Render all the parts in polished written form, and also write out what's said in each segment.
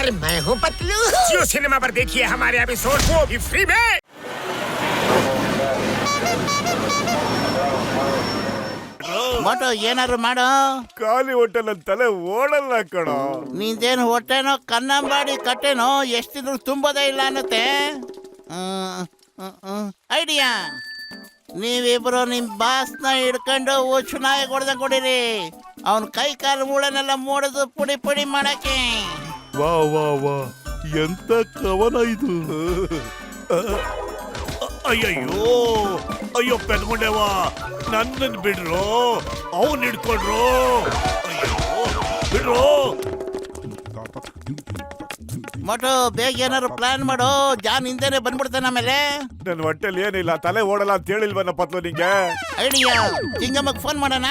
और मैं हूँ पतलू। जियो सिनेमा पर देखिए हमारे एपिसोड, वो भी फ्री में। ಮೋಟು ಏನಾದ್ರು ಮಾಡು. ಖಾಲಿ ಹೊಟ್ಟೆ ನನ್ನ ತಲೆ ಓಡಲ್ಲ ಕಣೋ. ನಿಂದೇನು ಹೊಟ್ಟೆನೋ ಕನ್ನಂಬಾಡಿ ಕಟ್ಟೆನೋ ಎಷ್ಟಿದ್ರು ತುಂಬೋದೇ ಇಲ್ಲ ಅನ್ನತ್ತೆ. ಐಡಿಯಾ, ನೀವಿಬ್ರು ನಿಮ್ ಬಾಸ್ನ ಹಿಡ್ಕೊಂಡು ಹುಚ್ಚುನಾಯಿ ಹೊಡೆದಂಗೆ ಹೊಡಿರಿ. ಅವನ್ ಕೈ ಕಾಲು ಮೂಳೆನೆಲ್ಲ ಮೂಡದು ಪುಡಿ ಪುಡಿ ಮಾಡಕ್ಕೆ. ವಾ ವಾ ವಾ, ಎಂತ ಕವನ ಇದು. ಅಯ್ಯಯ್ಯೋ, ಅಯ್ಯೋ ಪೆದ್ಕೊಂಡೆವಾ, ನನ್ನನ್ನು ಬಿಡ್ರು, ಅವನ್ ಹಿಡ್ಕೊಂಡ್ರು. ಅಯ್ಯೋ ಬಿಡ್ರು. ಮೋಟು ಬೇಗ ಏನಾದ್ರು ಪ್ಲಾನ್ ಮಾಡು, ಜಾನ್ ಹಿಂದೆನೆ ಬಂದ್ಬಿಡ್ತಾನೆ ಆಮೇಲೆ. ನನ್ನ ಹೊಟ್ಟೆಲಿ ಏನಿಲ್ಲ, ತಲೆ ಓಡಲ್ಲ ಅಂತ ಹೇಳಿಲ್ವನ್ನ ಪತ್ಲು ನಿಂಗೆ. ಐಡಿಯಾ, ಚಿಂಗಮ್ಮಗ್ ಫೋನ್ ಮಾಡೋಣ.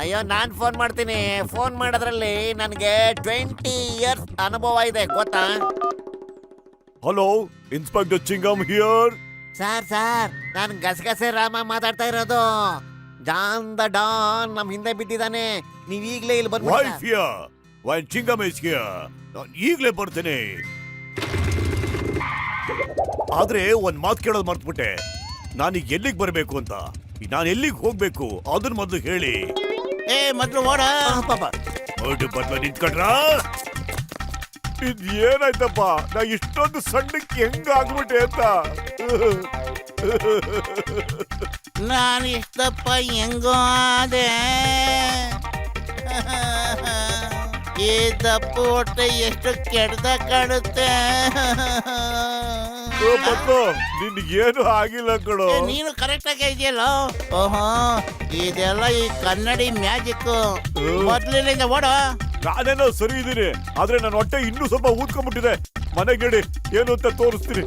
ಅಯ್ಯೋ ನಾನ್ ಫೋನ್ ಮಾಡ್ತೀನಿ. ಫೋನ್ ಮಾಡೋದ್ರಲ್ಲಿ ನನಗೆ 20 ಇಯರ್ಸ್ ಅನುಭವ ಇದೆ ಗೊತ್ತಾ. Hello, inspector ಚಿಂಗಮ್ here. ಸರ್ ನಾನು ಗಸಗಸೆ ರಾಮ ಮಾತಾಡ್ತಾ ಇರೋದು. ಜಾನ್ ದ ಡಾನ್ ನಮ್ ಹಿಂದೆ ಬಿದ್ದಿದ್ದಾನೆ. ನೀವ್ ಈಗ್ಲೇ ಇಲ್ಲಿ ವೈಫ್ ಬಂದ್ಬಿಡಿ. Here, wine chewing gum is here. ನಾನು ಈಗ್ಲೇ ಬರ್ತೇನೆ. ಆದ್ರೆ ಒಂದ್ ಮಾತು ಕೇಳೋದು ಮರ್ತ್ಬಿಟ್ಟೆ. ನಾನೀಗ ಎಲ್ಲಿಗೆ ಬರ್ಬೇಕು ಅಂತ, ನಾನು ಎಲ್ಲಿಗೆ ಹೋಗ್ಬೇಕು ಅದನ್ನ ಮೊದ್ಲು ಹೇಳಿ. ಏ ಮೊದ್ಲು ಓಡ. ಹೊರಟು ಬದ್ಲ ನಿಂತ್ಕೊಂಡ್ರ. ಇದ್ ಏನಾಯ್ತಪ್ಪ, ನಾ ಇಷ್ಟೊಂದು ಸಣ್ಣಕ್ಕೆ ಹೆಂಗ ಆಗ್ಬಿಟ್ಟೆ ಅಂತ. ನಾನು ಇಷ್ಟಪ್ಪ ಹೆಂಗೋ ಅದೇ. ಈ ದಪ್ಪು ಹೊಟ್ಟೆ ಎಷ್ಟು ಕೆಡ್ದ ಕಾಣುತ್ತೆ. ನಿನ್ಗೇನು ಆಗಿಲ್ಲ ಕಣೋ. ಏ, ನೀನು ಕರೆಕ್ಟ್ ಆಗಿ ಇದೆಯಲ್ಲ. ಓಹೋ, ಇದೆಲ್ಲ ಈ ಕನ್ನಡಿ ಮ್ಯಾಜಿಕ್. ಮೊದ್ಲಿನಿಂದ ಓಡ. ನಾನೇನೋ ಸರಿ ಇದ್ದೀನಿ, ಆದ್ರೆ ನನ್ನ ಹೊಟ್ಟೆ ಇನ್ನೂ ಸ್ವಲ್ಪ ಊದ್ಕೊಂಡ್ಬಿಟ್ಟಿದೆ. ಮನೆಗೆ ಹೇಳಿ ಏನು ಅಂತ ತೋರಿಸ್ತೀನಿ.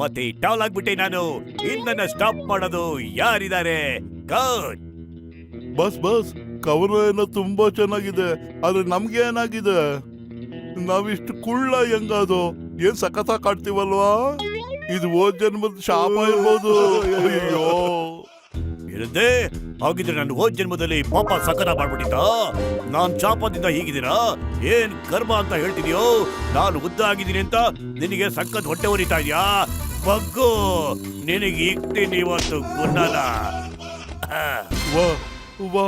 ಮತ್ತೆ ಟೌಲ್ ಆಗ್ಬಿಟ್ಟೆ ನಾನು. ಇನ್ನನ್ನ ಸ್ಟಾಪ್ ಮಾಡೋದು ಯಾರಿದ್ದಾರೆ? ಬಸ್ ಬಸ್, ಕವನ ಏನೋ ತುಂಬಾ ಚೆನ್ನಾಗಿದೆ, ಆದ್ರೆ ನಮ್ಗೆ ಏನಾಗಿದೆ? ನಾವಿಷ್ಟು ಕುಳ್ಳ ಹೆಂಗದು? ಏನ್ ಸಖತ ಕಾಡ್ತೀವಲ್ವಾ? ಇದು ಹೋದ್ ಜನ್ಮದ ಶಾಪ ಇರ್ಬೋದು. ಅಯ್ಯೋ, ಇರದೆ ಹಾಗಿದ್ರೆ ನಾನು ಹೋದ್ ಜನ್ಮದಲ್ಲಿ ಪಾಪ ಸಕನ ಮಾಡ್ಬಿಟ್ಟಿದ್ದ. ನಾನ್ ಶಾಪದಿಂದ ಹೀಗಿದ್ದೀರಾ? ಏನ್ ಕರ್ಮ ಅಂತ ಹೇಳ್ತಿದ್ಯೋ? ನಾನು ಉದ್ದ ಆಗಿದ್ದೀನಿ ಅಂತ ನಿನಗೆ ಸಖತ್ ಹೊಟ್ಟೆ ಉರಿತಾ ಇದ್ಯಾ? ಬಗ್ಗು, ನಿನಗೆ ಇಕ್ತೀನಿ ಇವತ್ತು ಗುನ್ನಲ್ಲ. ವಾ ವಾ,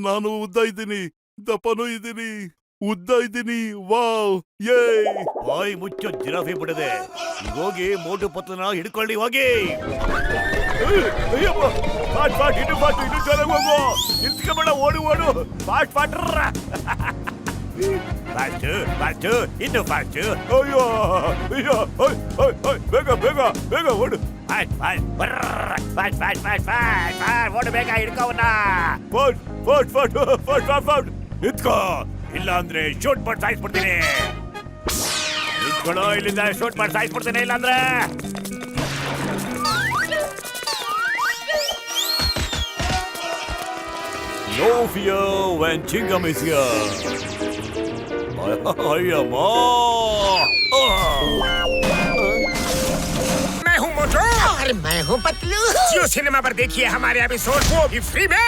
ನಾನು ಉದ್ದ ಇದ್ದೀನಿ, ದಪ್ಪನೂ ಇದ್ದೀನಿ, ಉದ್ದ ಇದ್ದೀನಿ. ವಾವ್, ಯೇ. ಬಾಯಿ ಮುಚ್ಚೋ ಜಿರಾಫೆ ಬಿಡದೆ. ಈಗ ಹೋಗಿ ಮೋಟು ಪತ್ರನ ಹಿಡ್ಕೊಳ್ಳಿ, ಹೋಗಿ. ಅಯ್ಯಪ್ಪ, ಫಾಟ್ ಫಾಟ್, ಇನ್ನು ಫಾಟ್, ಇನ್ನು ಚೆನ್ನಾಗಿ ಹೋಗು. ನಿಂತ್ಕೊಂಬೇಡ, ಓಡು ಓಡು. ಫಾಟ್ ಫಾಟ್, ಫಾಸ್ಟ್ ಫಾಸ್ಟ್, ಇನ್ನು ಫಾಸ್ಟ್. ಅಯ್ಯೋ ಅಯ್ಯೋ, ಬೇಗ ಬೇಗ ಬೇಗ ಓಡು. ಫಾಟ್ ಫಾಟ್, ಫಾಟ್ ಫಾಟ್ ಫಾಟ್ ಫಾಟ್ ಫಾಟ್, ಓಡು ಬೇಗ, ಹಿಡ್ಕೋವನ್ನ. ಫಾಟ್ ಫಾಟ್ ಫಾಟ್ ಫಾಟ್ ಫಾಟ್ ಫಾಟ್, ನಿಂತ್ಕೋ, ಇಲ್ಲ ಅಂದ್ರೆ ಶೂಟ್ ಮಾಡಿ ಸಾಯಿಸ್ಬಿಡ್ತೀನಿ. ನಿಂತ್ಕೊಳ್ಳೋ, ಇಲ್ಲಿಂದ ಶೂಟ್ ಮಾಡಿ ಸಾಯಿಸ್ಬಿಡ್ತೀನಿ ಇಲ್ಲ ಅಂದ್ರೆ. No fear when Chingam is here. मैं हूँ मोटू और मैं हूँ पतलू। जियो सिनेमा पर देखिए हमारे एपिसोड, वो भी फ्री में।